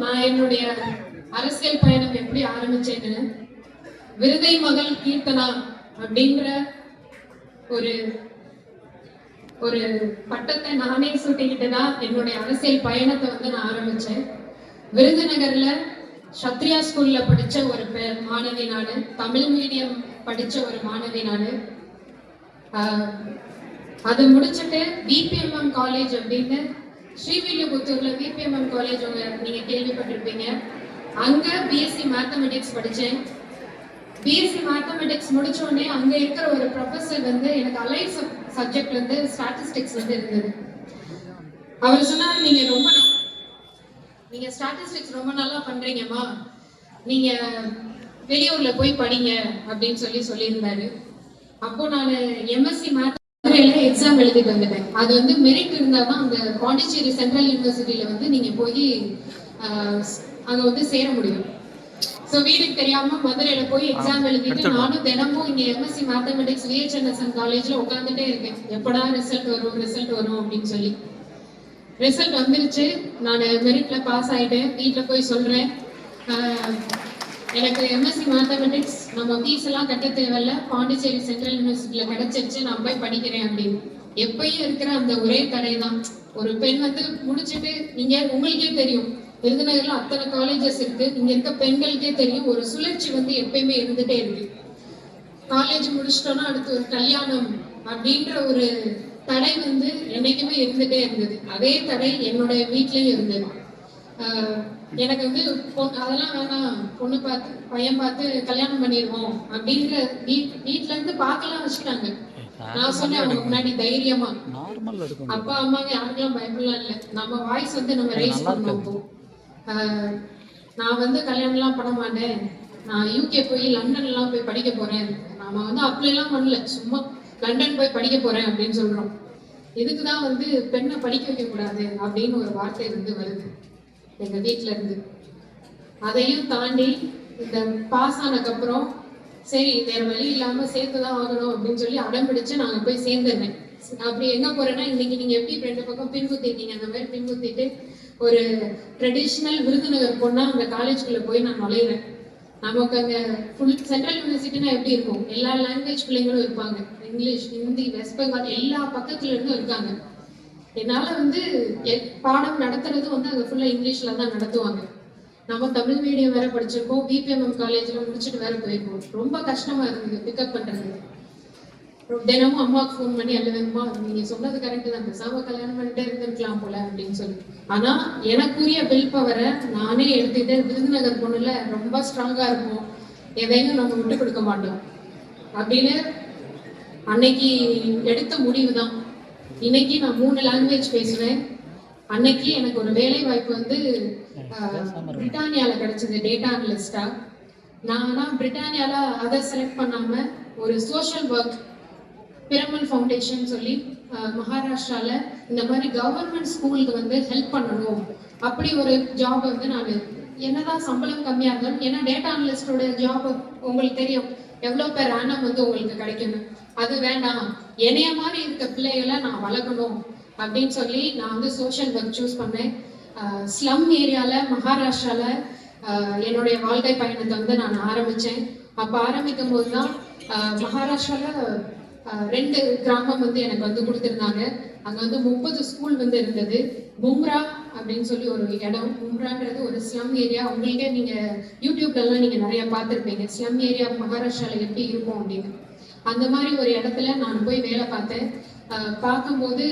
நான் என்னுடைய அரசியல் பயணம் எப்படி ஆரம்பிச்சேன்னு, விருதை மகள் கீர்த்தனா அப்படின்ற ஒரு ஒரு பட்டத்தை நானே சுட்டிக்கிட்டு தான் என்னுடைய அரசியல் பயணத்தை வந்து நான் ஆரம்பிச்சேன். விருதுநகர்ல சத்ரியா ஸ்கூல்ல படிச்ச ஒரு மாணவி நானு, தமிழ் மீடியம் படிச்ச ஒரு மாணவி நானு. அது முடிச்சுட்டு விபிஎம்எம் காலேஜ் அப்படின்னு ஸ்ரீவில்லிபுத்தூர்ல விபிஎம்எம் காலேஜ் நீங்க கேள்விப்பட்டிருப்பீங்க. அங்க பிஎஸ்சி மேத்தமெட்டிக்ஸ் படிச்சேன். பிஎஸ்சி மேத்தமெட்டிக்ஸ் முடிச்ச உடனே அங்க இருக்கிற ஒரு ப்ரொஃபஸர் வந்து எனக்கு அலைட் சப்ஜெக்ட் வந்து ஸ்டாட்டிஸ்டிக்ஸ் வந்து இருந்தது. அவர் சொன்னார், நீங்க ஸ்டாட்டிஸ்டிக்ஸ் ரொம்ப நல்லா பண்றீங்கம்மா, நீங்க வெளியூர்ல போய் படிங்க அப்படின்னு சொல்லியிருந்தாரு. அப்போ நான் எம்எஸ்சி மேத்தமெட்டிக்ஸ்ல எக்ஸாம் எழுதிட்டு வந்துட்டேன். அது வந்து மெரிட் இருந்தாதான் அந்த பாண்டிச்சேரி சென்ட்ரல் யூனிவர்சிட்டியில வந்து நீங்க போய் அங்க வந்து சேர முடியும். ஸோ வீட்டுக்கு தெரியாம மதுரையில போய் எக்ஸாம் எழுதிட்டு நானும் தினமும் இங்க எம்எஸ்சி மேத்தமெட்டிக்ஸ் விஹெச்என்எஸ்என் காலேஜ்ல உட்காந்துட்டே இருக்கேன். எப்படா ரிசல்ட் வரும் அப்படின்னு சொல்லி. ரிசல்ட் வந்துருச்சு. நான் மெரிட்ல பாஸ் ஆயிட்டேன். வீட்டில் போய் சொல்றேன், எனக்கு எம்எஸ்சி மேத்தமெட்டிக்ஸ் நம்ம ஃபீஸ் எல்லாம் கட்ட தேவையில்ல, பாண்டிச்சேரி சென்ட்ரல் யூனிவர்சிட்டியில கிடைச்சிருச்சு, நான் போய் படிக்கிறேன் அப்படின்னு. எப்பயும் இருக்கிற அந்த ஒரே தடை தான். ஒரு பெண் வந்து முடிச்சுட்டு, நீங்க உங்களுக்கே தெரியும் விருதுநகர்ல அத்தனை காலேஜஸ் இருக்கு, இங்க இருக்க பெண்களுக்கே தெரியும் ஒரு சுழற்சி வந்து எப்பயுமே இருந்துட்டே இருக்கு. காலேஜ் முடிச்சிட்டோம்னா அடுத்து ஒரு கல்யாணம் அப்படின்ற ஒரு தடை வந்து என்னைக்குமே இருந்துட்டே இருந்தது. அதே தடை என்னுடைய வீட்லயும் இருந்தது. எனக்கு வந்து அதெல்லாம் வேணாம், பொண்ணு பார்த்து பையன் பார்த்து கல்யாணம் பண்ணிடுவோம் அப்படின்ற வீட்டுல இருந்து பார்க்கலாம் வச்சுட்டாங்க. நான் சொன்னேன் அவங்க முன்னாடி தைரியமா, அப்பா அம்மாங்க யாருக்கெல்லாம் பயப்படலாம் இல்லை, நம்ம வாய்ஸ் வந்து நம்ம ரைஸ் பண்ணுவோம். நான் வந்து கல்யாணம்லாம் பண்ண மாட்டேன், நான் யூகே போய் லண்டன்லாம் போய் படிக்க போறேன், நாம வந்து அப்படிலாம் பண்ணல, சும்மா லண்டன் போய் படிக்க போறேன் அப்படின்னு சொல்றோம். இதுக்குதான் வந்து பெண்ணை படிக்க வைக்க கூடாது அப்படின்னு ஒரு வார்த்தை வந்து வருது எங்க வீட்டுல இருந்து. அதையும் தாண்டி இந்த பாஸ் ஆனதுக்கப்புறம் சரி வேற வழி இல்லாம சேர்த்துதான் ஆகணும் அப்படின்னு சொல்லி அடம் பிடிச்சு நாங்க போய் சேர்ந்துருந்தேன். அப்படி எங்க போறேன்னா, இன்னைக்கு நீங்க எப்படி ரெண்டு பக்கம் பின்குத்திட்டீங்க, அந்த மாதிரி பின்குத்திட்டு ஒரு ட்ரெடிஷ்னல் விருதுநகர் பொண்ணா அந்த காலேஜ்குள்ள போய் நான் நுழையிறேன். நமக்கு அங்க ஃபுல் சென்ட்ரல் யூனிவர்சிட்டினா எப்படி இருக்கும், எல்லா லாங்குவேஜ் பிள்ளைங்களும் இருப்பாங்க, இங்கிலீஷ், ஹிந்தி, வெஸ்ட் பெங்கால் எல்லா பக்கத்துல இருந்தும் இருக்காங்க. என்னால வந்து பாடம் நடத்துறது வந்து அங்க ஃபுல்லா இங்கிலீஷ்ல தான் நடத்துவாங்க. நம்ம தமிழ் மீடியம் வேற படிச்சிருக்கோம், பிபிஎம்எம் காலேஜ்ல முடிச்சுட்டு வேற போயிருக்கோம். ரொம்ப கஷ்டமா இருந்தது பிக்கப் பண்றது. தினமும் அம்மாவுக்கு ஃபோன் பண்ணி அழுவேம்மா, நீங்க சொன்னது கரெக்ட் தான், பேசாம கல்யாணம் பண்ணிட்டே இருந்திருக்கலாம் போல அப்படின்னு சொல்லி. ஆனா எனக்குரிய பில் பவரை நானே எடுத்துக்கிட்டு, விருதுநகர் பொண்ணுல ரொம்ப ஸ்ட்ராங்கா இருக்கும், எதையும் நம்ம விட்டு கொடுக்க மாட்டோம் அப்படின்னு அன்னைக்கு எடுத்த முடிவு தான். இன்னைக்கு நான் 3 லாங்குவேஜ் பேசுவேன். அன்னைக்கு எனக்கு ஒரு வேலை வாய்ப்பு வந்து பிரிட்டானியால கிடைச்சது, டேட்டா அனலிஸ்டா. நான் பிரிட்டானியால அதை செலக்ட் பண்ணாம ஒரு சோஷியல் ஒர்க் பிரமல் ஃபவுண்டேஷன் சொல்லி மகாராஷ்டிரால இந்த மாதிரி கவர்மெண்ட் ஸ்கூலுக்கு வந்து ஹெல்ப் பண்ணணும் அப்படி ஒரு ஜாப் வந்து நான், என்னதான் சம்பளம் கம்மியா இருந்தாலும், ஏன்னா டேட்டா அனலிஸ்டோட ஜாப் உங்களுக்கு தெரியும் எவ்வளவு பேர் ஆனம் வந்து உங்களுக்கு கிடைக்கணும், அது வேண்டாம், என்னைய மாதிரி இருக்க பிள்ளைகளை நான் வளர்க்கணும் அப்படின்னு சொல்லி நான் வந்து சோஷியல் ஒர்க் சூஸ் பண்ணேன். ஸ்லம் ஏரியால மகாராஷ்டிரால என்னுடைய வாழ்க்கை பயணத்தை வந்து நான் ஆரம்பிச்சேன். அப்ப ஆரம்பிக்கும் போதுதான் மகாராஷ்டிரால 2 கிராமம் வந்து எனக்கு வந்து கொடுத்துருந்தாங்க. அங்க வந்து 30 ஸ்கூல் வந்து இருந்தது. பும்ரா அப்படின்னு சொல்லி ஒரு இடம். பும்ரான்றது ஒரு ஸ்லம் ஏரியா. உங்களுக்கே நீங்க யூடியூப்ல எல்லாம் நீங்க நிறைய பார்த்துருப்பீங்க ஸ்லம் ஏரியா மகாராஷ்டிரால எப்படி இருக்கும் அப்படின்னு. அந்த மாதிரி ஒரு இடத்துல நான் போய் வேலை பார்த்தேன். பார்க்கும்போது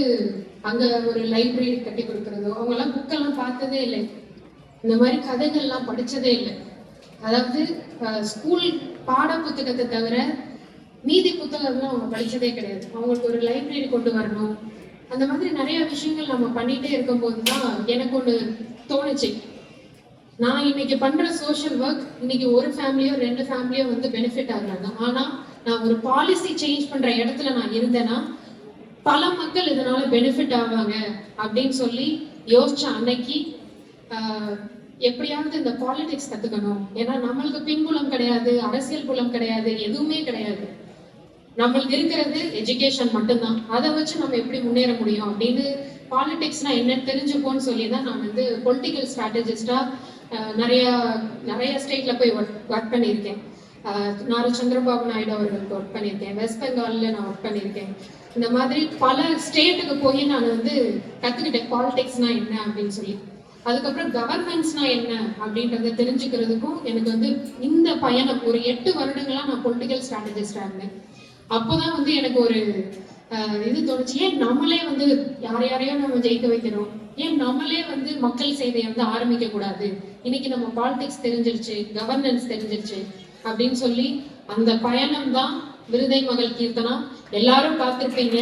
அங்க ஒரு லைப்ரரி கட்டி கொடுக்கறதோ, அவங்க எல்லாம் புக்கெல்லாம் பார்த்ததே இல்லை, இந்த மாதிரி கதைகள்லாம் படிச்சதே இல்லை. அதாவது ஸ்கூல் பாட புத்தகத்தை தவிர மீதி புத்தகம்லாம் அவங்க படிச்சதே கிடையாது. அவங்களுக்கு ஒரு லைப்ரரி கொண்டு வரணும், அந்த மாதிரி நிறைய விஷயங்கள் நம்ம பண்ணிட்டே இருக்கும்போது தான் எனக்கு ஒன்று தோணுச்சு, நான் இன்னைக்கு பண்ற சோஷியல் ஒர்க் இன்னைக்கு ஒரு ஃபேமிலியோ 2 ஃபேமிலியோ வந்து பெனிஃபிட் ஆகுறாங்க. ஆனா நான் ஒரு பாலிசி சேஞ்ச் பண்ற இடத்துல நான் இருந்தேன்னா பல மக்கள் இதனால பெனிஃபிட் ஆவாங்க அப்படின்னு சொல்லி யோசிச்ச அன்னைக்கு எப்படியாவது இந்த பாலிடிக்ஸ் கத்துக்கணும். ஏன்னா நம்மளுக்கு பின்புலம் கிடையாது, அரசியல் புலம் கிடையாது, எதுவுமே கிடையாது. நம்மளுக்கு இருக்கிறது எஜுகேஷன் மட்டும்தான். அதை வச்சு நம்ம எப்படி முன்னேற முடியும் அப்படின்னு பாலிடிக்ஸ்னா என்னன்னு தெரிஞ்சுப்போன்னு சொல்லி தான் நான் வந்து பொலிட்டிக்கல் ஸ்ட்ராட்டஜிஸ்டா நிறைய நிறைய ஸ்டேட்ல போய் ஒர்க் பண்ணியிருக்கேன். நான் சந்திரபாபு நாயுடு அவர்களுக்கு ஒர்க் பண்ணியிருக்கேன். வெஸ்ட் பெங்கால்ல நான் ஒர்க் பண்ணியிருக்கேன். இந்த மாதிரி பல ஸ்டேட்டுக்கு போய் நான் வந்து கத்துக்கிட்டேன் பாலிடிக்ஸ்னா என்ன அப்படின்னு சொல்லி. அதுக்கப்புறம் கவர்னன்ஸ்னா என்ன அப்படின்றத தெரிஞ்சுக்கிறதுக்கும் எனக்கு வந்து இந்த பயணம் ஒரு 8 வருடங்களா நான் பொலிட்டிக்கல் ஸ்ட்ராட்டஜிஸ்டா இருந்தேன். அப்போதான் வந்து எனக்கு ஒரு இது தோணுச்சு, ஏன் நம்மளே வந்து யாரையோ நம்ம ஜெயிக்க வைக்கிறோம், ஏன் நம்மளே வந்து மக்கள் சேவையை வந்து ஆரம்பிக்க கூடாது, இன்னைக்கு நம்ம பாலிடிக்ஸ் தெரிஞ்சிருச்சு, கவர்னன்ஸ் தெரிஞ்சிருச்சு அப்படின்னு சொல்லி அந்த பயணம் தான் விருதை மகள் கீர்த்தனா. எல்லாரும் பார்த்திருப்பீங்க.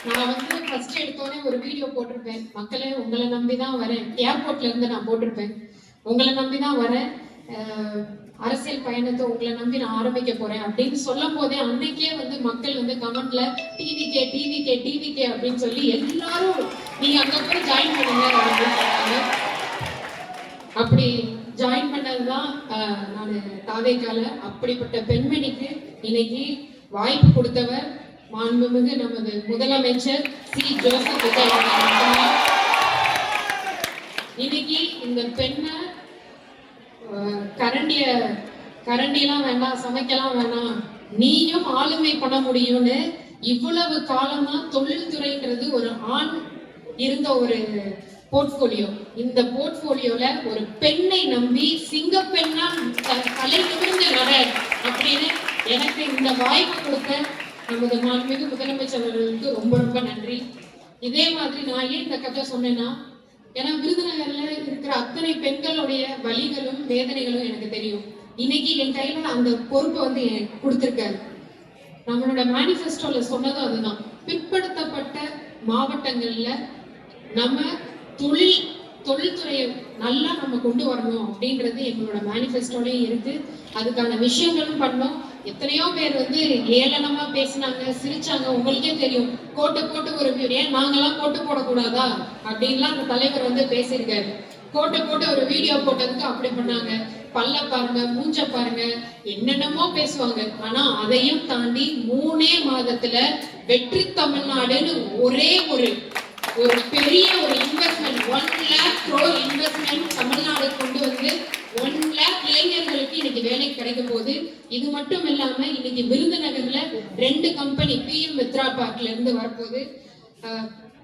நான் வந்து ஃபர்ஸ்ட் எடுத்தோடனே ஒரு வீடியோ போட்டிருப்பேன், மக்களே உங்களை நம்பிதான் வரேன், ஏர்போர்ட்ல இருந்து நான் போட்டிருப்பேன், உங்களை நம்பிதான் வரேன், அரசியல் பயணத்தை உங்களை நம்பி நான் ஆரம்பிக்க போறேன் அப்படின்னு சொல்லும் போதே அன்னைக்கே வந்து மக்கள் வந்து கமெண்ட்ல டிவிகே டிவிகே டிவிகே அப்படின்னு சொல்லி எல்லாரும் நீங்க அங்க போய் ஜாயின் பண்ணுங்க அப்படின்னு சொன்னாங்க. அப்படி ஜாயின் பண்ணதுதான் நான் தாவேக்கால. அப்படிப்பட்ட பெண்மணிக்கு இன்னைக்கு வாய்ப்பு கொடுத்தவர் மாண்புமிகு நமது முதலமைச்சர் சி. ஜோசப் விஜய். இன்னைக்கு இந்த பெண்ணை கரண்டிலாம் வேண்டாம், சமைக்கலாம் வேண்டாம், நீயும் ஆளுமை பண்ண முடியும்னு இவ்வளவு காலமா தொழில்துறைங்கிறது ஒரு ஆண் இருந்த ஒரு போர்ட்போலியோ. இந்த போர்ட்போலியோல ஒரு பெண்ணை நம்பி சிங்கப்பெண்ணா தலை நிமிர்ந்து நட அப்படின்னு எனக்கு இந்த வாய்ப்பு கொடுத்த நமது மாண்புமிகு முதலமைச்சர் அவர்களுக்கு ரொம்ப ரொம்ப நன்றி. இதே மாதிரி நான் ஏன் இந்த கதை சொன்னேன்னா, ஏன்னா விருதுநகர்ல இருக்கிற அத்தனை பெண்களுடைய வலிகளும் வேதனைகளும் எனக்கு தெரியும். இன்னைக்கு என் கையில அந்த பொறுப்பை வந்து கொடுத்திருக்காரு. நம்மளோட மேனிஃபெஸ்டோல சொன்னதும் அதுதான், பிற்படுத்தப்பட்ட மாவட்டங்கள்ல நம்ம தொழில்துறையை நல்லா நம்ம கொண்டு வரணும் அப்படின்றது எங்களோட மேனிஃபெஸ்டோலயும் இருக்கு. அதுக்கான விஷயங்களும் பண்ணோம். எத்தனையோ பேர் வந்து ஏளனமா பேசினாங்க, சிரிச்சாங்க. உங்களுக்கே தெரியும், கோட்டை போட்டு ஒரு ஏன் நாங்கெல்லாம் கோட்டு போடக்கூடாதா அப்படின்லாம் அந்த தலைவர் வந்து பேசியிருக்காரு. கோட்டை போட்டு ஒரு வீடியோ போட்டதுக்கு அப்படி பண்ணாங்க, பல்ல பாருங்க, மூஞ்ச பாருங்க, என்னென்னமோ பேசுவாங்க. ஆனா அதையும் தாண்டி 3 மாதத்துல வெற்றி தமிழ்நாடுன்னு ஒரே ஒரு பெரிய ஒரு investment, 1 lakh crore investment Tamil Nadu கொண்டு வந்து 1 lakh இளைஞர்களுக்கு இன்னைக்கு வேலை கிடைக்க போகுது. இது மட்டும் இல்லாம இன்னைக்கு விருதுநகர்ல 2 கம்பெனி பிஎம் மித்ரா பார்க்ல இருந்து வரப்போகுது.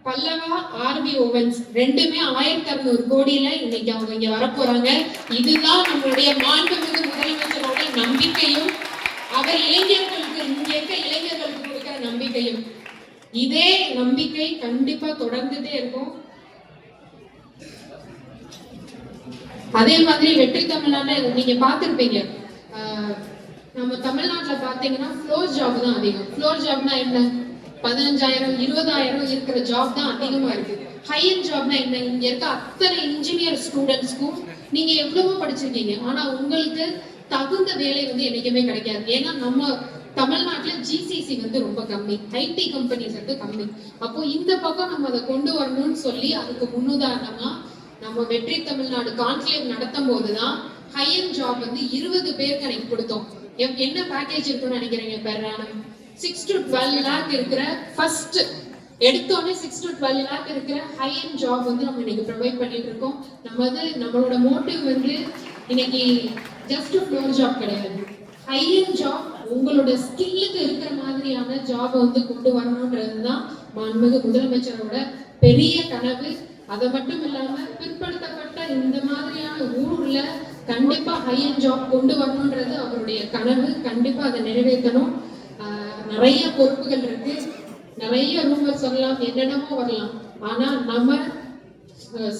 பல்லவா, ஆர்வி ஓவன்ஸ் ரெண்டுமே 1600 கோடியில இன்னைக்கு அவங்க இங்க வரப்போறாங்க. இதுதான் நம்மளுடைய மாண்புமிகு முதலமைச்சரோட நம்பிக்கையும் அவர் இளைஞர்களுக்கு, இங்க இருக்க இளைஞர்களுக்கு கொடுக்கிற நம்பிக்கையும். இதே நம்பிக்கை கண்டிப்பா தொடர்ந்துட்டே இருக்கும். அதே மாதிரி வெற்றி தமிழ்நாடு நீங்க பார்த்திருப்பீங்க. நம்ம தமிழ்நாட்டுல பாத்தீங்கன்னா ஃப்ளோர் ஜாப் தான் அதிகம். ஃப்ளோர் ஜாப்னா என்ன? 15,000 20,000 இருக்கிற ஜாப் தான் அதிகமா இருக்கு. ஹையர் ஜாப்னா என்ன? இங்க இருக்க அத்தனை இன்ஜினியர் ஸ்டூடெண்ட்ஸ்க்கும் நீங்க எவ்வளவோ படிச்சிருக்கீங்க, ஆனா உங்களுக்கு தகுந்த வேலை வந்து என்னைக்குமே கிடைக்காது. ஏன்னா நம்ம தமிழ்நாட்டுல ஜிசிசி வந்து ரொம்ப கம்மி, ஐடி கம்பெனிஸ் வந்து கம்மி. அப்போ இந்த பக்கம் நம்ம அதை கொண்டு வரணும்னு சொல்லி அதுக்கு முன்னுதாரணமா நம்ம வெற்றி தமிழ்நாடு கான்க்ளேவ் நடத்தும் போதுதான் ஹையர் ஜாப் வந்து 20 பேருக்கு எனக்கு கொடுத்தோம். என்ன பேக்கேஜ் இருக்குன்னு நினைக்கிறீங்க? பெர் ஆனம் 6 to 12 lakh இருக்கிற ஃபர்ஸ்ட் எடுத்தோடனே 6 to 12 lakh இருக்கிற ஹையர் ஜாப் வந்து நம்ம இன்னைக்கு ப்ரொவைட் பண்ணிட்டு இருக்கோம். நம்மளோட மோட்டிவ் வந்து இன்னைக்கு ஜஸ்ட் ஃப்ளோர் ஜாப் கிடையாது, ஹையர் ஜாப் உங்களோட ஸ்கில்லுக்கு இருக்கிற மாதிரியான ஜாபை வந்து கொண்டு வரணும்ன்றதுதான் மாண்புமிகு முதலமைச்சரோட பெரிய கனவு. அதை மட்டும் இல்லாம பிற்படுத்தப்பட்ட இந்த மாதிரியான ஊர்ல கண்டிப்பா ஹையர் ஜாப் கொண்டு வரணும்ன்றது அவருடைய கனவு. கண்டிப்பா அதை நிறைவேற்றணும். நிறைய பொறுப்புகள் இருக்கு, நிறைய ரூமர் சொல்லலாம், என்னென்னமோ வரலாம். ஆனா நம்ம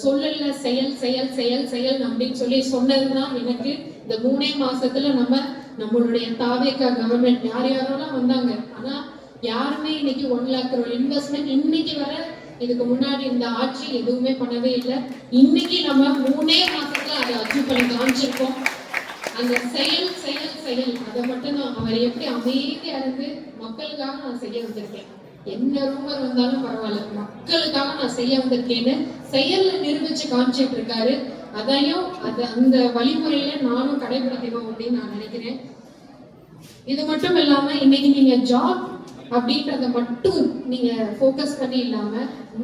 சொல்லல, செயல் செயல் செயல் செயல் அப்படின்னு சொல்லி சொன்னதுதான் எனக்கு இந்த 3 மாசத்துல நம்மளுடைய தாவேகா கவர்மெண்ட் யாரெல்லாம் வந்தாங்க, ஆனா யாருமே இன்னைக்கு 1 lakh crore இன்வெஸ்ட்மெண்ட் இன்னைக்கு வர, இதுக்கு முன்னாடி இந்த ஆட்சி எதுவுமே பண்ணவே இல்லை. இன்னைக்கு நம்ம 3 மாசத்துல அதை அச்சீவ் பண்ணி காமிச்சிருக்கோம். அந்த செயல் செயல் செயல் அதை மட்டும் தான் அவர் எப்படி அமைதியா இருந்து மக்களுக்காக நான் செய்ய வந்திருக்கேன், என்ன ரூமர் வந்தாலும் பரவாயில்ல, மக்களுக்காக நான் செய்ய வந்திருக்கேன்னு செயல்ல நிரூபிச்சு காமிச்சிட்டு இருக்காரு. அதையும் அந்த வழிமுறையில நானும் கடைபிடிக்கணும் அப்படின்னு நான் நினைக்கிறேன். இது மட்டும் இல்லாம இன்னைக்கு நீங்க ஜாப் அப்படின்றத மட்டும் நீங்க ஃபோக்கஸ் பண்ணி இல்லாம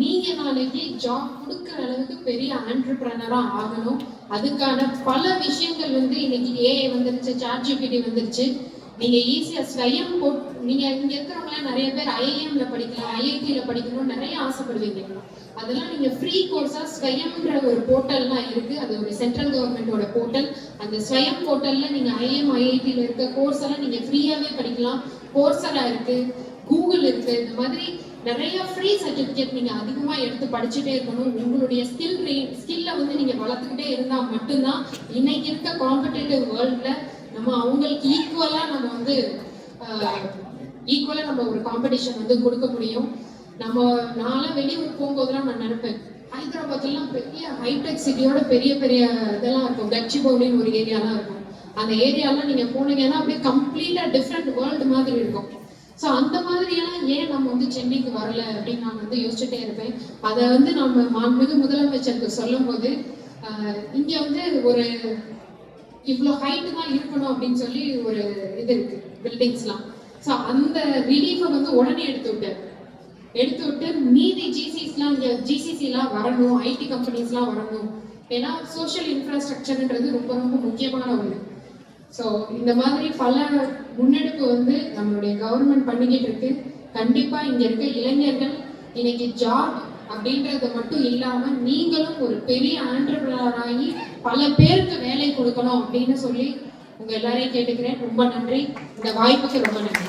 நீங்க நாளைக்கு ஜாப் கொடுக்குற அளவுக்கு பெரிய ஆண்டர்பிரனரா ஆகணும். அதுக்கான பல விஷயங்கள் வந்து இன்னைக்கு ஏஐ வந்துருச்சு, ChatGPT வந்துருச்சு. நீங்க ஈஸியா ஸ்வயம் நீங்க இங்க இருக்கிறவங்க நிறைய பேர் ஐஐஎம்ல படிக்கலாம், ஐஐடில படிக்கணும்னு நிறைய ஆசைப்படுவீங்க. அதெல்லாம் நீங்க ஃப்ரீ கோர்ஸா ஸ்வயம்ன்ற ஒரு போர்ட்டல்லாம் இருக்கு. அது ஒரு சென்ட்ரல் கவர்மெண்டோட போர்ட்டல். அந்த ஸ்வயம் போர்ட்டல்ல நீங்க ஐஎம் ஐஐடில இருக்க கோர்ஸ் எல்லாம் நீங்க ஃப்ரீயாவே படிக்கலாம். கோர்ஸரா இருக்கு, கூகுள் இருக்கு. இந்த மாதிரி நிறைய ஃப்ரீ சர்டிபிகேட் நீங்க அதிகமா எடுத்து படிச்சுட்டே இருக்கணும். உங்களுடைய ஸ்கில்ல வந்து நீங்க வளர்த்துக்கிட்டே இருந்தா மட்டும்தான் இன்னைக்கு இருக்க காம்படிட்டிவ் வேர்ல்ட்ல நம்ம அவங்களுக்கு ஈக்குவலா நம்ம ஒரு காம்படிஷன் வந்து கொடுக்க முடியும். நான்லாம் வெளியூர் போகும்போதெல்லாம் நான் நினைப்பேன், ஹைதராபாத்லாம் பெரிய ஹைடெக் சிட்டியோட பெரிய பெரிய இதெல்லாம் இருக்கும். கச்சிபவுலின்னு ஒரு ஏரியாலாம் இருக்கும். அந்த ஏரியாலாம் நீங்க போனீங்கன்னா அப்படியே கம்ப்ளீட்டா டிஃப்ரெண்ட் வேர்ல்டு மாதிரி இருக்கும். ஸோ அந்த மாதிரியெல்லாம் ஏன் நம்ம வந்து சென்னைக்கு வரல அப்படின்னு நான் வந்து யோசிச்சுட்டே இருப்பேன். அதை வந்து நம்ம மாண்புமிகு முதலமைச்சருக்கு சொல்லும் போது இங்க வந்து ஒரு இவ்வளோ ஹைட்டு தான் இருக்கணும் அப்படின்னு சொல்லி ஒரு இது இருக்கு, பில்டிங்ஸ்லாம். ஸோ அந்த ரிலீஃபை வந்து உடனே எடுத்து விட்டு மீதி ஜிசிசிலாம் வரணும், ஐடி கம்பெனிஸ்லாம் வரணும். ஏன்னா சோஷியல் இன்ஃப்ராஸ்ட்ரக்சர்ன்றது ரொம்ப ரொம்ப முக்கியமான ஒன்று. ஸோ இந்த மாதிரி பல முன்னெடுப்பு வந்து நம்மளுடைய கவர்மெண்ட் பண்ணிக்கிட்டு இருக்கு. கண்டிப்பா இங்க இருக்க இளைஞர்கள் இன்னைக்கு ஜாப் அப்படின்றத மட்டும் இல்லாம நீங்களும் ஒரு பெரிய ஆண்டர்பிரனர் ஆகி பல பேருக்கு வேலை கொடுக்கணும் அப்படின்னு சொல்லி உங்க எல்லாரையும் கேட்டுக்கிறேன். ரொம்ப நன்றி. இந்த வாய்ப்புக்கு ரொம்ப நன்றி.